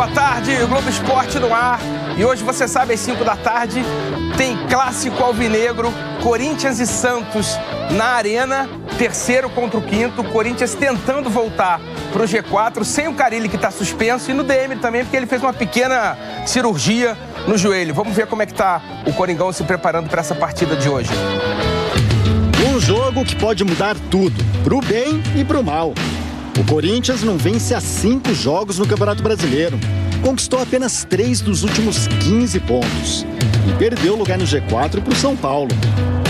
Boa tarde, Globo Esporte no ar. E hoje, você sabe, às 5 da tarde, tem clássico alvinegro, Corinthians e Santos na Arena, terceiro contra o quinto. Corinthians tentando voltar para o G4, sem o Carille, que está suspenso, e no DM também, porque ele fez uma pequena cirurgia no joelho. Vamos ver como é que está o Coringão se preparando para essa partida de hoje. Um jogo que pode mudar tudo, pro bem e pro mal. O Corinthians não vence há 5 jogos no Campeonato Brasileiro. Conquistou apenas 3 dos últimos 15 pontos. E perdeu lugar no G4 pro São Paulo.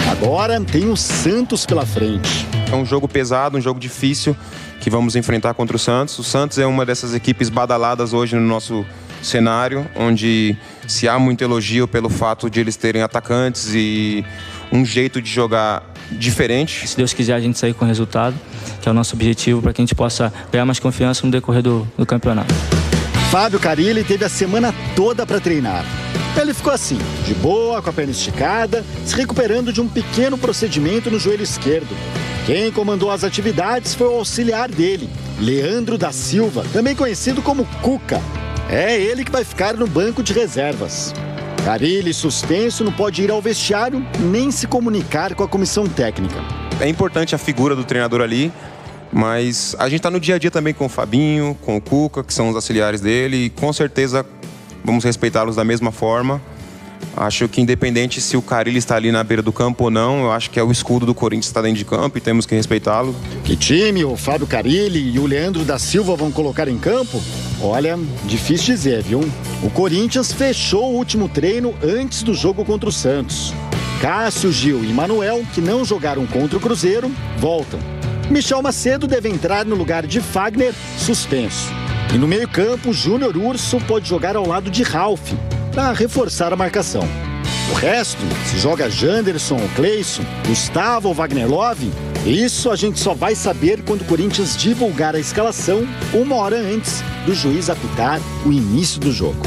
Agora tem o Santos pela frente. É um jogo pesado, um jogo difícil que vamos enfrentar contra o Santos. O Santos é uma dessas equipes badaladas hoje no nosso cenário, onde se há muito elogio pelo fato de eles terem atacantes e um jeito de jogar diferente. Se Deus quiser, a gente sair com resultado, que é o nosso objetivo, para que a gente possa ganhar mais confiança no decorrer do campeonato. Fábio Carille teve a semana toda para treinar. Ele ficou assim, de boa, com a perna esticada, se recuperando de um pequeno procedimento no joelho esquerdo. Quem comandou as atividades foi o auxiliar dele, Leandro da Silva, também conhecido como Cuca. É ele que vai ficar no banco de reservas. Carille, suspenso, não pode ir ao vestiário nem se comunicar com a comissão técnica. É importante a figura do treinador ali, mas a gente está no dia a dia também com o Fabinho, com o Cuca, que são os auxiliares dele, e com certeza vamos respeitá-los da mesma forma. Acho que independente se o Carille está ali na beira do campo ou não, eu acho que é o escudo do Corinthians que está dentro de campo e temos que respeitá-lo. Que time o Fábio Carille e o Leandro da Silva vão colocar em campo? Olha, difícil dizer, viu? O Corinthians fechou o último treino antes do jogo contra o Santos. Cássio, Gil e Manuel, que não jogaram contra o Cruzeiro, voltam. Michel Macedo deve entrar no lugar de Fagner, suspenso. E no meio-campo, Júnior Urso pode jogar ao lado de Ralf, para reforçar a marcação. O resto, se joga Janderson ou Cleison, Gustavo ou Wagner Love, isso a gente só vai saber quando o Corinthians divulgar a escalação 1 hora antes do juiz apitar o início do jogo.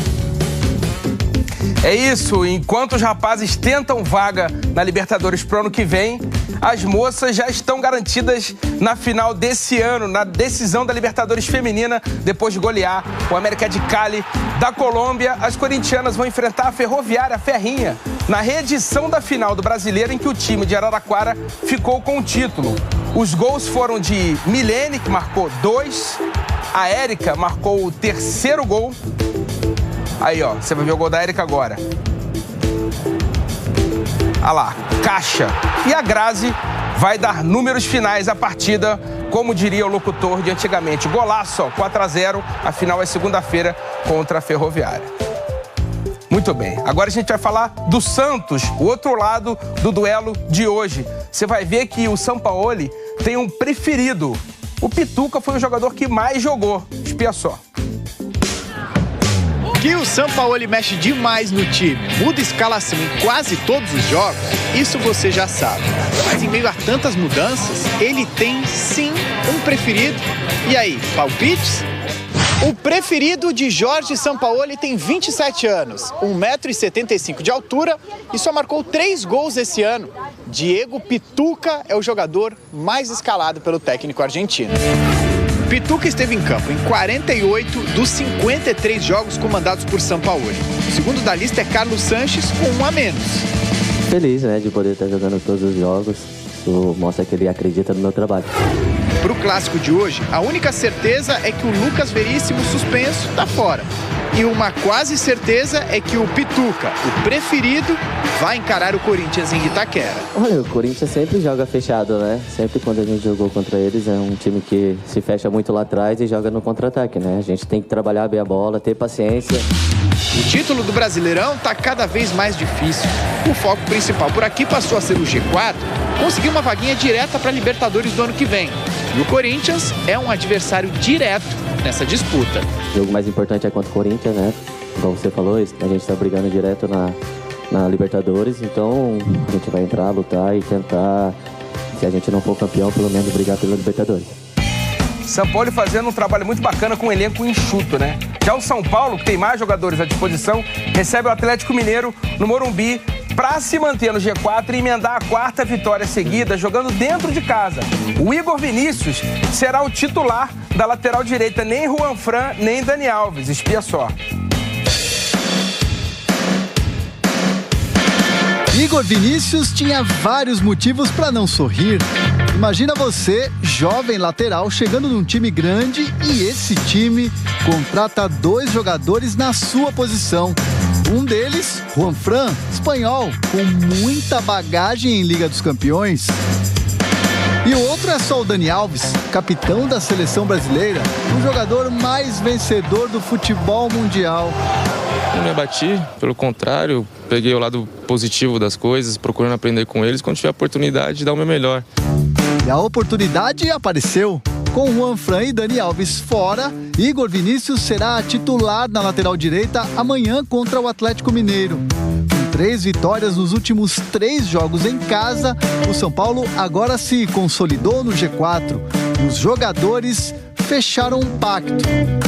É isso, enquanto os rapazes tentam vaga na Libertadores pro ano que vem, as moças já estão garantidas na final desse ano, na decisão da Libertadores feminina, depois de golear o América de Cali da Colômbia. As corintianas vão enfrentar a Ferroviária Ferrinha na reedição da final do Brasileiro, em que o time de Araraquara ficou com o título. Os gols foram de Milene, que marcou 2, a Érica marcou o 3º gol. Aí, ó, você vai ver o gol da Érica agora. Ah lá, caixa. E a Grazi vai dar números finais à partida, como diria o locutor de antigamente. Golaço, ó, 4-0. A final é segunda-feira contra a Ferroviária. Muito bem. Agora a gente vai falar do Santos, o outro lado do duelo de hoje. Você vai ver que o Sampaoli tem um preferido. O Pituca foi o jogador que mais jogou. Espia só. Que o Sampaoli mexe demais no time, muda escalação em quase todos os jogos, isso você já sabe. Mas em meio a tantas mudanças, ele tem sim um preferido. E aí, palpites? O preferido de Jorge Sampaoli tem 27 anos, 1,75 m de altura e só marcou 3 gols esse ano. Diego Pituca é o jogador mais escalado pelo técnico argentino. Pituca esteve em campo em 48 dos 53 jogos comandados por Sampaoli. O segundo da lista é Carlos Sanches, com 1 a menos. Feliz, né, de poder estar jogando todos os jogos. Isso mostra que ele acredita no meu trabalho. Para o clássico de hoje, a única certeza é que o Lucas Veríssimo, suspenso, está fora. E uma quase certeza é que o Pituca, o preferido, vai encarar o Corinthians em Itaquera. Olha, o Corinthians sempre joga fechado, né? Sempre quando a gente jogou contra eles, é um time que se fecha muito lá atrás e joga no contra-ataque, né? A gente tem que trabalhar bem a bola, ter paciência. O título do Brasileirão está cada vez mais difícil. O foco principal por aqui passou a ser o G4, conseguir uma vaguinha direta para a Libertadores do ano que vem. E o Corinthians é um adversário direto nessa disputa. O jogo mais importante é contra o Corinthians, né? Como você falou, a gente está brigando direto na Libertadores, então a gente vai entrar, lutar e tentar, se a gente não for campeão, pelo menos brigar pela Libertadores. Sampaoli fazendo um trabalho muito bacana com um elenco enxuto, né? Já o São Paulo, que tem mais jogadores à disposição, recebe o Atlético Mineiro no Morumbi para se manter no G4 e emendar a 4ª vitória seguida, jogando dentro de casa. O Igor Vinícius será o titular da lateral direita, nem Juan Fran, nem Dani Alves. Espia só. Igor Vinícius tinha vários motivos para não sorrir. Imagina você, jovem lateral, chegando num time grande e esse time contrata 2 jogadores na sua posição. Um deles, Juan Fran, espanhol, com muita bagagem em Liga dos Campeões. E o outro é só o Dani Alves, capitão da seleção brasileira, o jogador mais vencedor do futebol mundial. Não me abati, pelo contrário, peguei o lado positivo das coisas, procurando aprender com eles, quando tiver a oportunidade de dar o meu melhor. E a oportunidade apareceu. Com Juan Fran e Dani Alves fora, Igor Vinícius será titular na lateral direita amanhã contra o Atlético Mineiro. Com 3 vitórias nos últimos 3 jogos em casa, o São Paulo agora se consolidou no G4. E os jogadores fecharam um pacto: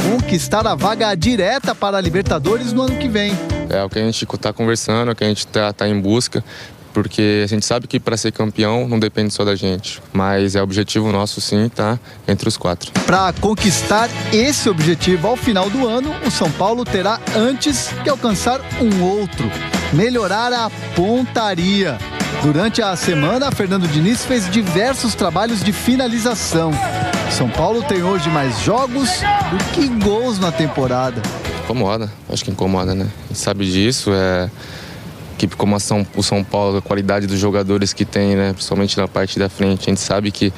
conquistar a vaga direta para a Libertadores no ano que vem. É o que a gente está conversando, é o que a gente está em busca, porque a gente sabe que para ser campeão não depende só da gente, mas é objetivo nosso sim, tá entre os 4. Para conquistar esse objetivo ao final do ano, o São Paulo terá antes que alcançar um outro: melhorar a pontaria. Durante a semana, Fernando Diniz fez diversos trabalhos de finalização. São Paulo tem hoje mais jogos do que gols na temporada. Incomoda, acho que incomoda, né? A gente sabe disso, equipe como o São Paulo, a qualidade dos jogadores que tem, né? Principalmente na parte da frente, a gente sabe que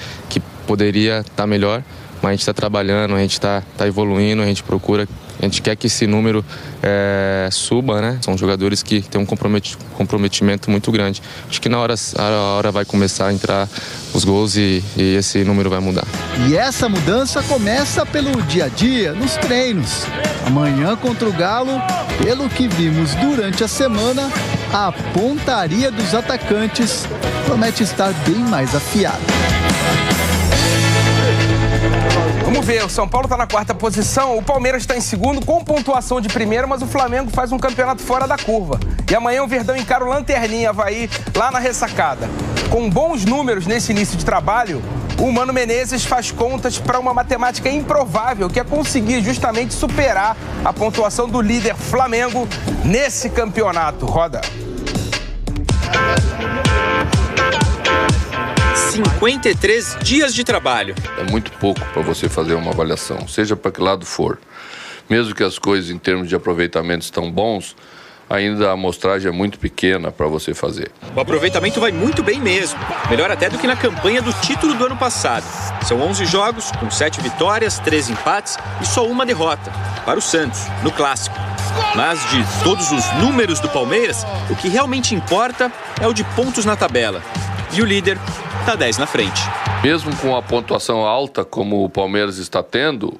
poderia estar melhor, mas a gente está trabalhando, a gente está evoluindo, a gente quer que esse número suba, né? São jogadores que têm um comprometimento muito grande. Acho que a hora vai começar a entrar os gols e esse número vai mudar. E essa mudança começa pelo dia a dia, nos treinos. Amanhã contra o Galo, pelo que vimos durante a semana, a pontaria dos atacantes promete estar bem mais afiada. Vamos ver, o São Paulo está na 4ª posição, o Palmeiras está em 2º com pontuação de 1º, mas o Flamengo faz um campeonato fora da curva. E amanhã o Verdão encara o Lanterninha Avaí lá na ressacada. Com bons números nesse início de trabalho, o Mano Menezes faz contas para uma matemática improvável, que é conseguir justamente superar a pontuação do líder Flamengo nesse campeonato. Roda. 53 dias de trabalho. É muito pouco para você fazer uma avaliação, seja para que lado for. Mesmo que as coisas em termos de aproveitamento estão bons, ainda a amostragem é muito pequena para você fazer. O aproveitamento vai muito bem mesmo, melhor até do que na campanha do título do ano passado. São 11 jogos, com 7 vitórias, 3 empates e só uma derrota, para o Santos, no Clássico. Mas de todos os números do Palmeiras, o que realmente importa é o de pontos na tabela. E o líder está 10 na frente. Mesmo com a pontuação alta como o Palmeiras está tendo,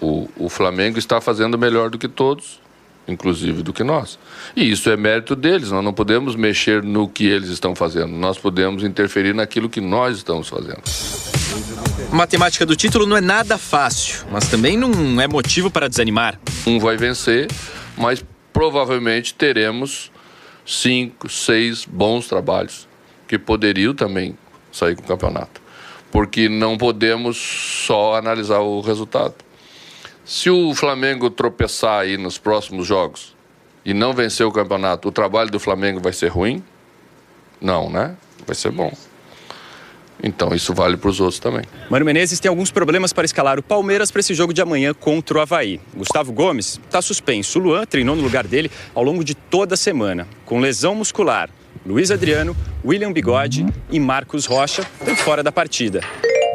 o Flamengo está fazendo melhor do que todos, inclusive do que nós. E isso é mérito deles, nós não podemos mexer no que eles estão fazendo, nós podemos interferir naquilo que nós estamos fazendo. A matemática do título não é nada fácil, mas também não é motivo para desanimar. Um vai vencer, mas provavelmente teremos 5, 6 bons trabalhos que poderiam também sair com o campeonato. Porque não podemos só analisar o resultado. Se o Flamengo tropeçar aí nos próximos jogos e não vencer o campeonato, o trabalho do Flamengo vai ser ruim? Não, né? Vai ser bom. Então isso vale para os outros também. Mano Menezes tem alguns problemas para escalar o Palmeiras para esse jogo de amanhã contra o Avaí. Gustavo Gomes está suspenso. O Luan treinou no lugar dele ao longo de toda a semana, com lesão muscular. Luiz Adriano, William Bigode e Marcos Rocha estão fora da partida.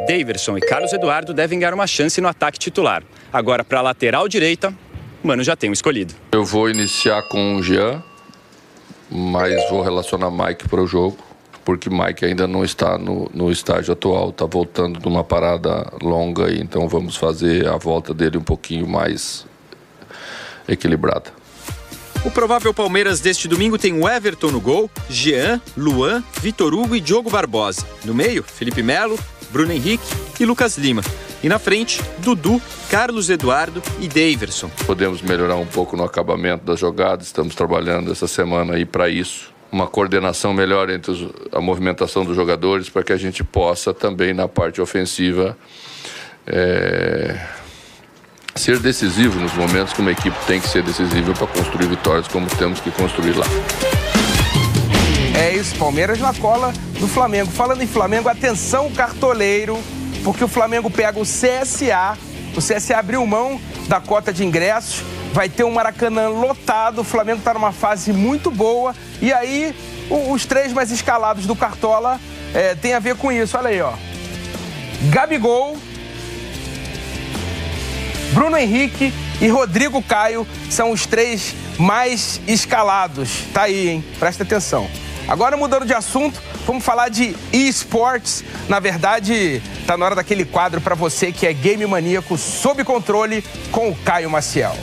Daverson e Carlos Eduardo devem ganhar uma chance no ataque titular. Agora, para a lateral direita, Mano já tem um escolhido. Eu vou iniciar com o Jean, mas vou relacionar Mike para o jogo, porque Mike ainda não está no estágio atual, está voltando de uma parada longa, então vamos fazer a volta dele um pouquinho mais equilibrada. O provável Palmeiras deste domingo tem o Everton no gol, Jean, Luan, Vitor Hugo e Diogo Barbosa. No meio, Felipe Melo, Bruno Henrique e Lucas Lima. E na frente, Dudu, Carlos Eduardo e Daverson. Podemos melhorar um pouco no acabamento das jogadas, estamos trabalhando essa semana aí para isso. Uma coordenação melhor entre a movimentação dos jogadores para que a gente possa também na parte ofensiva ser decisivo nos momentos que uma equipe tem que ser decisiva para construir vitórias como temos que construir lá. É isso, Palmeiras na cola do Flamengo. Falando em Flamengo, atenção cartoleiro, porque o Flamengo pega o CSA. O CSA abriu mão da cota de ingressos, vai ter um Maracanã lotado, o Flamengo está numa fase muito boa. E aí, os 3 mais escalados do Cartola tem a ver com isso. Olha aí, ó. Gabigol, Bruno Henrique e Rodrigo Caio são os 3 mais escalados. Tá aí, hein? Presta atenção. Agora, mudando de assunto, vamos falar de eSports. Na verdade, tá na hora daquele quadro para você que é game maníaco, sob controle, com o Caio Maciel.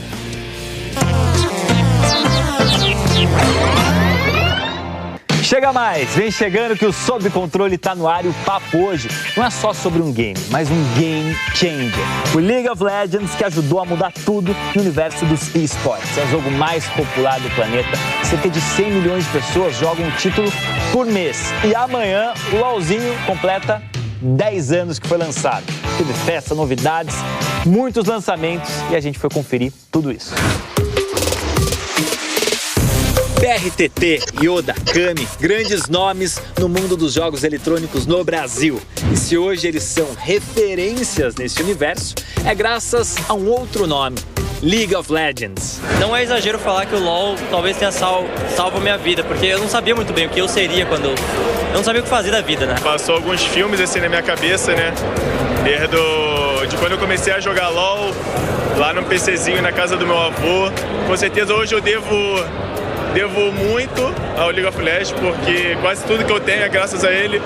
Chega mais, vem chegando que o Sob Controle tá no ar e o papo hoje não é só sobre um game, mas um game changer. O League of Legends que ajudou a mudar tudo no universo dos esportes. É o jogo mais popular do planeta. Cerca de 100 milhões de pessoas jogam um título por mês. E amanhã o LoLzinho completa 10 anos que foi lançado. Teve festa, novidades, muitos lançamentos e a gente foi conferir tudo isso. BRTT, Yoda, Kami, grandes nomes no mundo dos jogos eletrônicos no Brasil. E se hoje eles são referências nesse universo, é graças a um outro nome, League of Legends. Não é exagero falar que o LoL talvez tenha salvo minha vida, porque eu não sabia muito bem o que eu seria quando... Eu não sabia o que fazer da vida, né? Passou alguns filmes assim na minha cabeça, né? Desde quando eu comecei a jogar LoL, lá no PCzinho na casa do meu avô. Com certeza hoje eu devo muito ao League of Legends, porque quase tudo que eu tenho é graças a ele.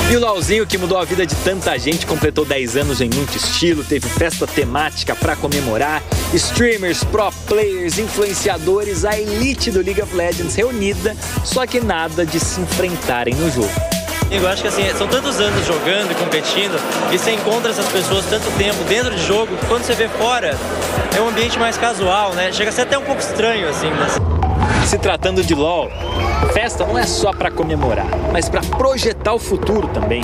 E o LoLzinho, que mudou a vida de tanta gente, completou 10 anos em muito estilo, teve festa temática para comemorar, streamers, pro players, influenciadores, a elite do League of Legends reunida, só que nada de se enfrentarem no jogo. Eu acho que assim, são tantos anos jogando e competindo, e você encontra essas pessoas tanto tempo dentro de jogo, que quando você vê fora, é um ambiente mais casual, né? Chega a ser até um pouco estranho, assim, mas... Se tratando de LoL, festa não é só para comemorar, mas para projetar o futuro também.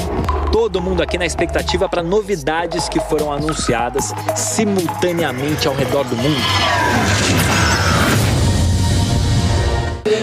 Todo mundo aqui na expectativa para novidades que foram anunciadas simultaneamente ao redor do mundo.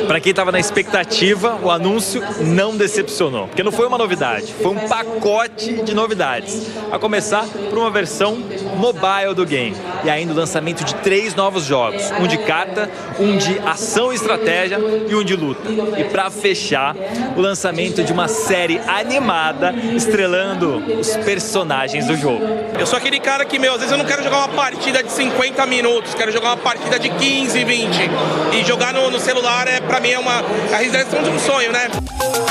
Para quem estava na expectativa, o anúncio não decepcionou, porque não foi uma novidade, foi um pacote de novidades. A começar por uma versão mobile do game e ainda o lançamento de 3 novos jogos, um de carta, um de ação e estratégia e um de luta. E para fechar, o lançamento de uma série animada estrelando os personagens do jogo. Eu sou aquele cara que, às vezes eu não quero jogar uma partida de 50 minutos, quero jogar uma partida de 15, 20. E jogar no celular, pra mim, é a realização de um sonho, né?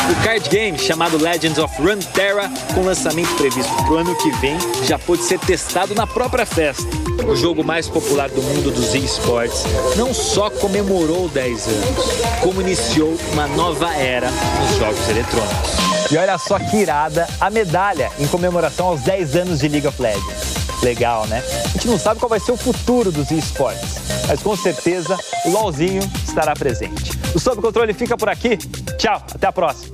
O card game, chamado Legends of Runeterra, com lançamento previsto pro ano que vem, já pôde ser testado na própria festa. O jogo mais popular do mundo dos esportes não só comemorou 10 anos, como iniciou uma nova era nos jogos eletrônicos. E olha só que irada a medalha em comemoração aos 10 anos de League of Legends. Legal, né? A gente não sabe qual vai ser o futuro dos esportes, mas com certeza o LoLzinho estará presente. O Sob Controle fica por aqui. Tchau, até a próxima.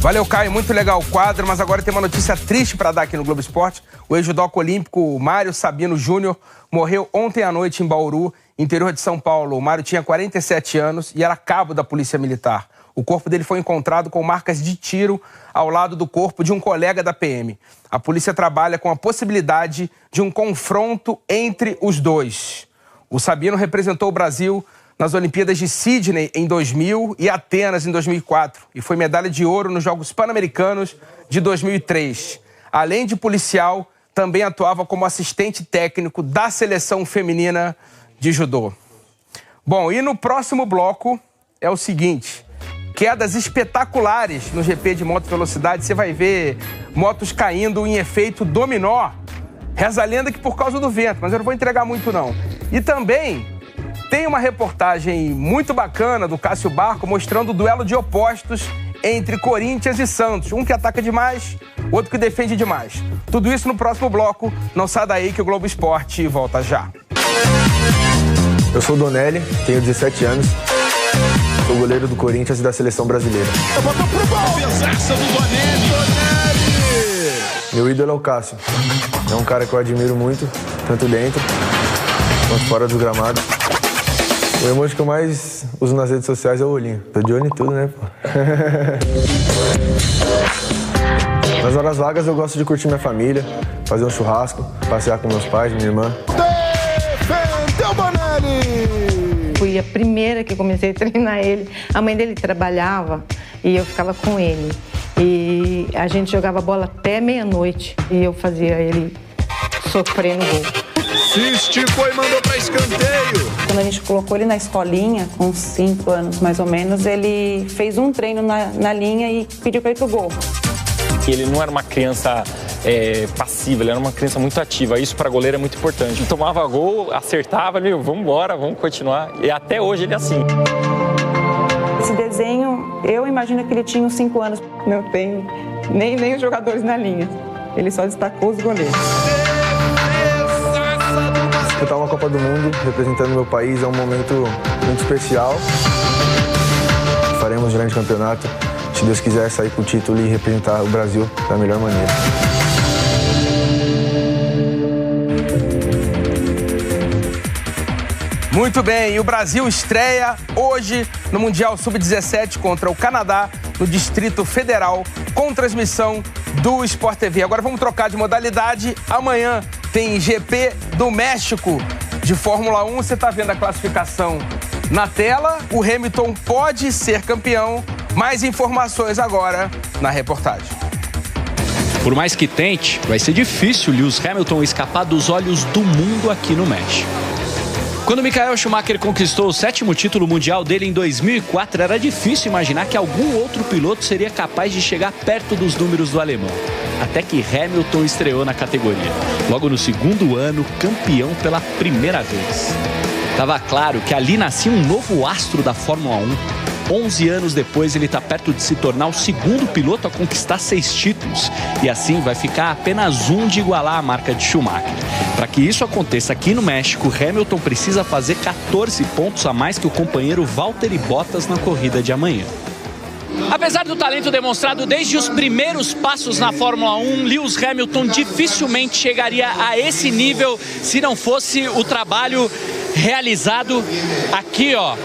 Valeu, Caio. Muito legal o quadro, mas agora tem uma notícia triste para dar aqui no Globo Esporte. O ex-judoca olímpico Mário Sabino Júnior morreu ontem à noite em Bauru, interior de São Paulo. O Mário tinha 47 anos e era cabo da Polícia Militar. O corpo dele foi encontrado com marcas de tiro ao lado do corpo de um colega da PM. A polícia trabalha com a possibilidade de um confronto entre os dois. O Sabino representou o Brasil nas Olimpíadas de Sydney em 2000 e Atenas em 2004 e foi medalha de ouro nos Jogos Pan-Americanos de 2003. Além de policial, também atuava como assistente técnico da seleção feminina de judô. Bom, e no próximo bloco é o seguinte: quedas espetaculares no GP de moto velocidade. Você vai ver motos caindo em efeito dominó. Reza a lenda que por causa do vento, mas eu não vou entregar muito não. E também tem uma reportagem muito bacana do Cássio Barco mostrando o duelo de opostos entre Corinthians e Santos. Um que ataca demais, outro que defende demais. Tudo isso no próximo bloco. Não sai daí que o Globo Esporte volta já. Eu sou o Donelli, tenho 17 anos. Sou goleiro do Corinthians e da seleção brasileira. Meu ídolo é o Cássio. É um cara que eu admiro muito, tanto dentro quanto fora dos gramados. O emoji que eu mais uso nas redes sociais é o olhinho. Tô de olho em tudo, né, pô? Nas horas vagas eu gosto de curtir minha família, fazer um churrasco, passear com meus pais, minha irmã. Defendeu Bonelli! Fui a primeira que comecei a treinar ele. A mãe dele trabalhava e eu ficava com ele. E a gente jogava bola até meia-noite e eu fazia ele sofrer no gol. Se esticou e mandou para escanteio. Quando a gente colocou ele na escolinha, com 5 anos mais ou menos, ele fez um treino na linha e pediu para ir pro gol. Ele não era uma criança passiva, ele era uma criança muito ativa. Isso para goleiro é muito importante. Ele tomava gol, acertava, vamos embora, vamos continuar. E até hoje ele é assim. Esse desenho, eu imagino que ele tinha uns 5 anos. Não tem nem os jogadores na linha. Ele só destacou os goleiros. Disputar uma Copa do Mundo representando meu país é um momento muito especial. Faremos um grande campeonato. Se Deus quiser, sair com o título e representar o Brasil da melhor maneira. Muito bem, e o Brasil estreia hoje no Mundial Sub-17 contra o Canadá, no Distrito Federal, com transmissão do Sport TV. Agora vamos trocar de modalidade. Amanhã tem GP do México de Fórmula 1. Você está vendo a classificação na tela. O Hamilton pode ser campeão. Mais informações agora na reportagem. Por mais que tente, vai ser difícil Lewis Hamilton escapar dos olhos do mundo aqui no México. Quando Michael Schumacher conquistou o 7º título mundial dele em 2004, era difícil imaginar que algum outro piloto seria capaz de chegar perto dos números do alemão. Até que Hamilton estreou na categoria. Logo no 2º ano, campeão pela primeira vez. Tava claro que ali nascia um novo astro da Fórmula 1. 11 anos depois, ele está perto de se tornar o 2º piloto a conquistar 6 títulos. E assim vai ficar apenas um de igualar a marca de Schumacher. Para que isso aconteça aqui no México, Hamilton precisa fazer 14 pontos a mais que o companheiro Valtteri Bottas na corrida de amanhã. Apesar do talento demonstrado desde os primeiros passos na Fórmula 1, Lewis Hamilton dificilmente chegaria a esse nível se não fosse o trabalho realizado aqui, ó.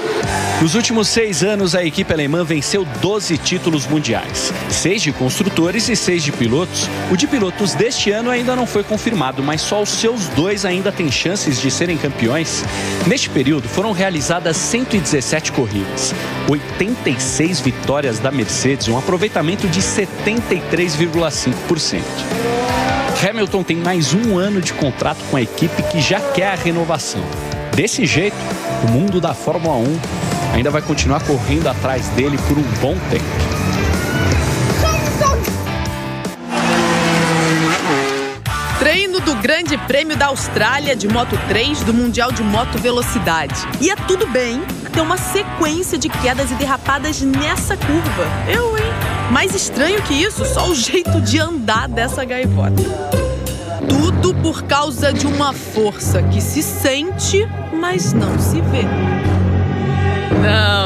Nos últimos 6 anos, a equipe alemã venceu 12 títulos mundiais. 6 de construtores e 6 de pilotos. O de pilotos deste ano ainda não foi confirmado, mas só os seus 2 ainda têm chances de serem campeões. Neste período, foram realizadas 117 corridas, 86 vitórias da Mercedes, um aproveitamento de 73,5%. Hamilton tem mais um ano de contrato com a equipe que já quer a renovação. Desse jeito, o mundo da Fórmula 1 ainda vai continuar correndo atrás dele por um bom tempo. Treino do Grande Prêmio da Austrália de Moto3 do Mundial de Moto Velocidade. E é tudo bem ter uma sequência de quedas e derrapadas nessa curva. Mais estranho que isso, só o jeito de andar dessa gaivota. Tudo por causa de uma força que se sente, mas não se vê.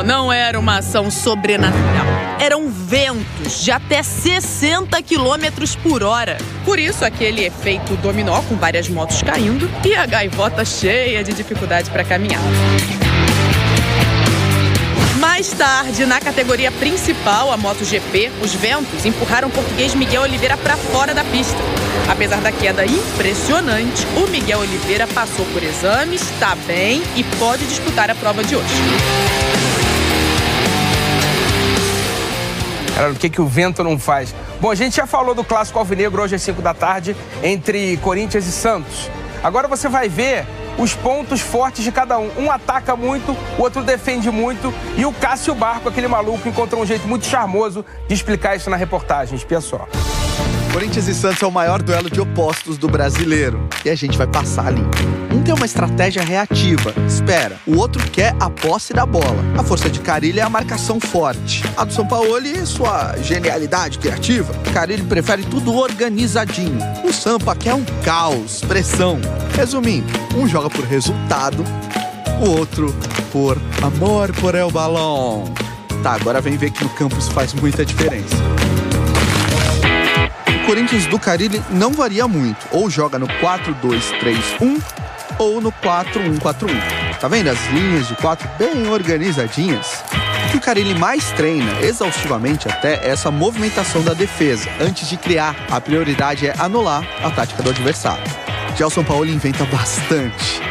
Não era uma ação sobrenatural. Eram ventos de até 60 km por hora. Por isso, aquele efeito dominó com várias motos caindo e a gaivota cheia de dificuldade para caminhar. Mais tarde, na categoria principal, a MotoGP, os ventos empurraram o português Miguel Oliveira para fora da pista. Apesar da queda impressionante, o Miguel Oliveira passou por exames, está bem e pode disputar a prova de hoje. Cara, o que o vento não faz? Bom, a gente já falou do clássico alvinegro hoje às 5 da tarde entre Corinthians e Santos. Agora você vai ver os pontos fortes de cada um. Um ataca muito, o outro defende muito. E o Cássio Barco, aquele maluco, encontrou um jeito muito charmoso de explicar isso na reportagem. Espia só. Corinthians e Santos é o maior duelo de opostos do brasileiro. E a gente vai passar ali. Um tem uma estratégia reativa, espera. O outro quer a posse da bola. A força de Carille é a marcação forte. A do Sampaoli, sua genialidade criativa. Carille prefere tudo organizadinho. O Sampa quer um caos, pressão. Resumindo, um joga por resultado, o outro por amor por el balão. Tá, agora vem ver que no campo isso faz muita diferença. O Corinthians do Carille não varia muito. Ou joga no 4-2-3-1 ou no 4-1-4-1. Tá vendo as linhas de 4 bem organizadinhas? O que o Carille mais treina, exaustivamente até, é essa movimentação da defesa. Antes de criar, a prioridade é anular a tática do adversário. Já o Sampaoli inventa bastante.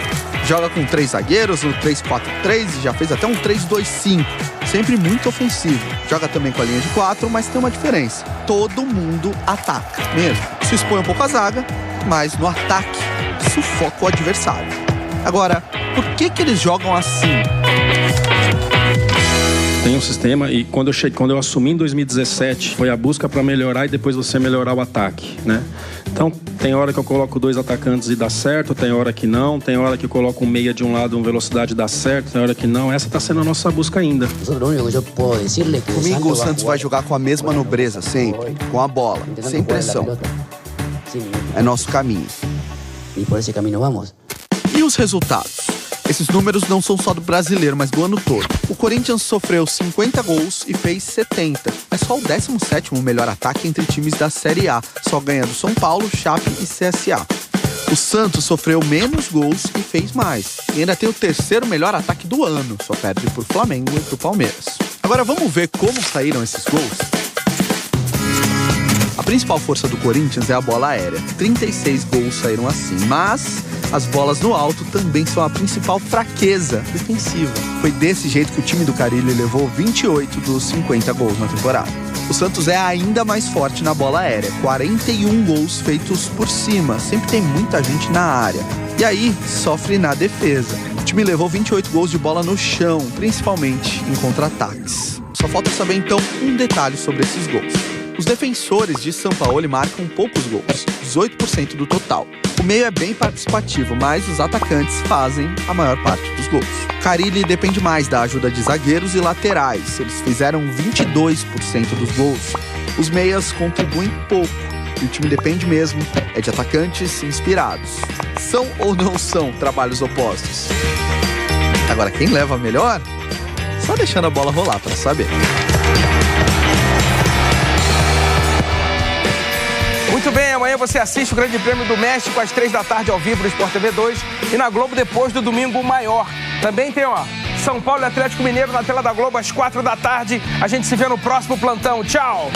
Joga com 3 zagueiros no 3-4-3 e já fez até um 3-2-5. Sempre muito ofensivo. Joga também com a linha de 4, mas tem uma diferença. Todo mundo ataca mesmo. Se expõe um pouco a zaga, mas no ataque sufoca o adversário. Agora, por que eles jogam assim? Tem um sistema e quando eu assumi em 2017, foi a busca para melhorar e depois você melhorar o ataque, né? Então, tem hora que eu coloco 2 atacantes e dá certo, tem hora que não, tem hora que eu coloco um meia de um lado, uma velocidade dá certo, tem hora que não. Essa está sendo a nossa busca ainda. Comigo, o Santos vai jogar com a mesma nobreza, sempre, com a bola, sem pressão. É nosso caminho. E por esse caminho vamos. E os resultados? Esses números não são só do brasileiro, mas do ano todo. O Corinthians sofreu 50 gols e fez 70. É só o 17º melhor ataque entre times da Série A, só ganha do São Paulo, Chape e CSA. O Santos sofreu menos gols e fez mais. E ainda tem o 3º melhor ataque do ano, só perde por Flamengo e pro Palmeiras. Agora vamos ver como saíram esses gols? A principal força do Corinthians é a bola aérea. 36 gols saíram assim, mas as bolas no alto também são a principal fraqueza defensiva. Foi desse jeito que o time do Carille levou 28 dos 50 gols na temporada. O Santos é ainda mais forte na bola aérea, 41 gols feitos por cima, sempre tem muita gente na área. E aí, sofre na defesa. O time levou 28 gols de bola no chão, principalmente em contra-ataques. Só falta saber então um detalhe sobre esses gols. Os defensores de Sampaoli marcam poucos gols, 18% do total. O meio é bem participativo, mas os atacantes fazem a maior parte dos gols. Carille depende mais da ajuda de zagueiros e laterais. Eles fizeram 22% dos gols. Os meias contribuem pouco. E o time depende mesmo é de atacantes inspirados. São ou não são trabalhos opostos? Agora, quem leva melhor? Só deixando a bola rolar para saber. Muito bem, amanhã você assiste o Grande Prêmio do México às 3 da tarde ao vivo no Sport TV 2 e na Globo depois do Domingo Maior. Também tem, São Paulo e Atlético Mineiro na tela da Globo às 4 da tarde. A gente se vê no próximo plantão. Tchau!